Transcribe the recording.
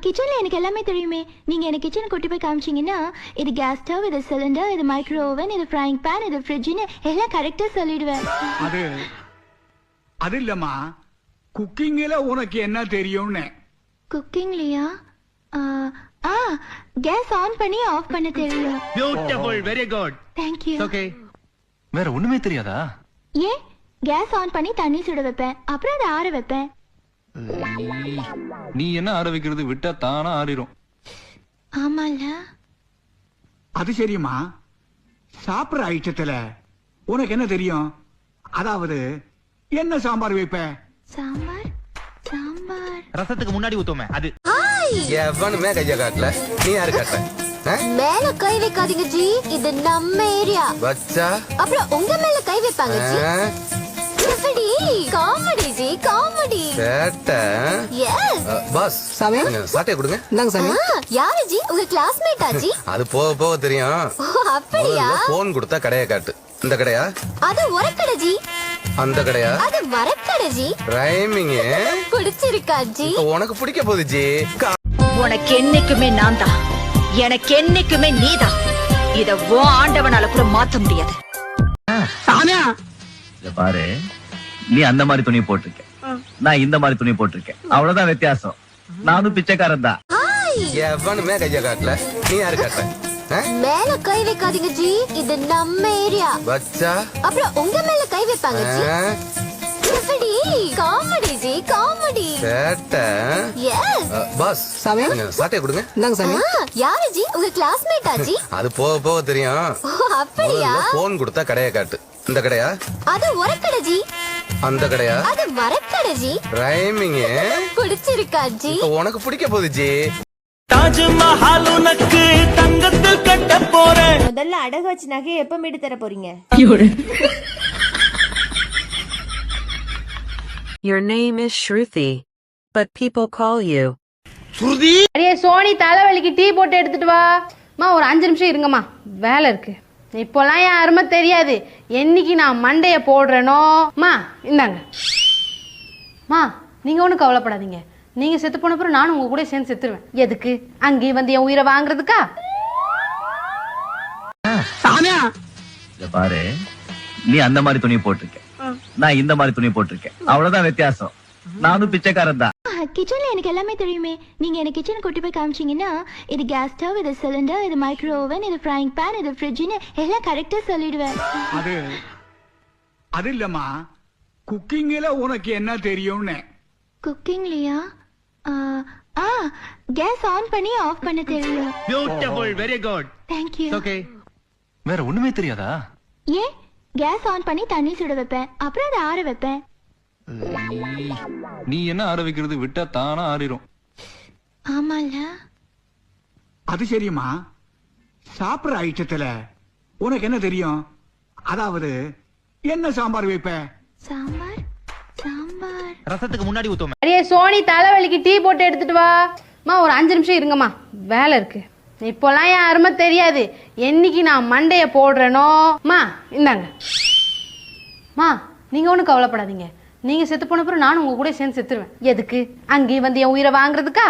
கிச்சன்ல எனக்கு எல்லாமே தெரியுமே. நீங்க எனக்கு கிச்சன் கூட்டி போய் காமிச்சீங்கன்னா இது கேஸ் ஸ்டவ், இது சிலிண்டர், இது மைக்ரோ ஓவன், இது ஃப்ரைங் பேன், இது ஃப்ரிட்ஜ்னு எல்லாம் கரெக்டா சொல்லிடுவேன். அது இல்லம்மா, குக்கிங்ல உனக்கு என்ன தெரியும்னு. குக்கிங்லயா? கேஸ் ஆன் பண்ணி ஆஃப் பண்ண தெரியும். Beautiful, very good. Thank you. Okay. வேற ஒண்ணுமே தெரியாதா? ஏன்? கேஸ் ஆன் பண்ணி தண்ணி சுட வைப்பேன், அப்புறம் அதை ஆற வைப்பேன். நீ என்ன ஆற வைக்கிறது, விட்டா தானா ஆறிரும். ஆமால. அது சரிம்மா, சாப்பிடுற ஐட்டத்துல உனக்கு என்ன தெரியும்? அதாவது என்ன சாம்பார் வைப்ப? சாம்பார் ரசத்துக்கு முன்னாடி ஊத்துமே அது. எவனுமே கைய காட்டல, நீ யாரு காட்டுற? மேல கை வைக்காதீங்க ஜி, இது நம்ம ஏரியா. வச்சா அப்புறம் உங்க மேல கை வைப்பாங்க ஜி. எப்படி? Comedy G, comedy. சேட்ட. எஸ். பாஸ், சாட்டைய கொடுங்க. இந்தாங்க சாமி. யாரு ஜி? உங்க கிளாஸ்மேட்டா ஜி? அது போக போக தெரியும். அப்படியா? போன் கொடுத்தா கடையை காட்டு. இந்த கடையா? அது உரக்கடை ஜி. அந்த கடையா? அது மரக்கடை ஜி. ரைமிங் பிடிச்சிருக்கா ஜி? உனக்கு பிடிக்க போகுது ஜி. உனக்கு என்னைக்குமே நான் தான், எனக்கு என்னைக்குமே நீதான். இத ஆண்டவனால கூட மாத்த முடியாது. பாரு, நீ அந்த மாதிரி துணி போட்டிருக்க, நான் இந்த மாதிரி துணி போட்டிருக்கேன், அவ்வளவுதான் வித்தியாசம். நானும் பிச்சைக்காரன் தான். எவனுமே கைய காட்டல, நீ யாரு காட்டுற? மேல கை வைக்காதீங்க ஜி, இது நம்ம ஏரியா. வச்சா அப்புறம் உங்க மேல கை வைப்பாங்க ஜி. எப்படி? Comedy G, comedy. சேட்ட. எஸ். பாஸ், சாமி. சாட்டைய கொடுங்க. இந்தாங்க சாமி. யாரு ஜி? உங்க கிளாஸ்மேட்டா ஜி? அது போக போக தெரியும். அப்படியா? போன் கொடுத்தா கடையை காட்டு. இந்த கடையா? அது உரக்கடை ஜி. அந்த கடையா? அது மரக்கடை ஜி. ரைமிங் பிடிச்சிருக்கா ஜி? உனக்கு பிடிக்க போகுது ஜி. தாஜ்மஹால் உனக்கு தங்கத்தில் கட்ட போறேன். முதல்ல அடகு வச்சு நகையை எப்ப மீட்டு தர போறீங்க? Your name is Shruti, but people call you சுருதி. அடே சோனி, தலைவலிக்கு டீ போட்டு எடுத்துட்டு வா. ஒரு 5 நிமிஷம் இருங்கம்மா, வேலை இருக்கு. இப்போலாம் என் அருமை தெரியாது. என்னைக்கு நான் மண்டைய போடுறேனோ. இந்தாங்க மா, நீங்க ஒன்றும் கவலைப்படாதீங்க. நீங்க செத்து போன அப்புறம் நானும் உங்க கூட சேர்ந்து செத்துருவேன். எதுக்கு? அங்கேயும் வந்து என் உயிரை வாங்குறதுக்கா? பாரு, நீ அந்த மாதிரி துணி போட்டிருக்க, நான் இந்த மாதிரி துணி போட்டிருக்கேன், அவ்வளவுதான் வித்தியாசம். நானும் பிச்சைக்காரன் தான். கிச்சன்ல எனக்கு எல்லாமே தெரியுமே. நீங்க எனக்கு கிச்சன் கூட்டி போய் காமிச்சீங்கன்னா இது கேஸ் ஸ்டவ், இது சிலிண்டர், இது மைக்ரோ ஓவன், இது ஃப்ரைங் பேன், இது ஃப்ரிட்ஜ்னு எல்லாம் கரெக்டா சொல்லிடுவேன். அது இல்லம்மா, குக்கிங்ல உனக்கு என்ன தெரியும்னு. குக்கிங்லயா? கேஸ் ஆன் பண்ணி ஆஃப் பண்ண தெரியும். Beautiful, very good. Thank you. Okay. வேற ஒண்ணுமே தெரியாதா? ஏன்? கேஸ் ஆன் பண்ணி தண்ணி சுட வைப்பேன், அப்புறம் அதை ஆற வைப்பேன். நீ என்ன ஆற வைக்கிறது, விட்டா தானா ஆறிரும். ஆமால. அது சரிம்மா, சாப்பிடுற ஐட்டத்துல உனக்கு என்ன தெரியும்? அதாவது என்ன சாம்பார் வைப்ப? சாம்பார் ரசத்துக்கு முன்னாடி ஊத்துமே. அடே சோனி, தலைவலிக்கு டீ போட்டு எடுத்துட்டு வா. ஒரு 5 நிமிஷம் இருங்கம்மா, வேலை இருக்கு. இப்போலாம் என் அருமை தெரியாது. என்னைக்கு நான் மண்டைய போடுறேனோ. இந்தாங்க நீங்க ஒன்றும் கவலைப்படாதீங்க. நீங்க செத்து போன அப்புறம் நானும் உங்க கூட சேர்ந்து செத்துருவேன். எதுக்கு? அங்கேயும் வந்து என் உயிரை வாங்குறதுக்கா?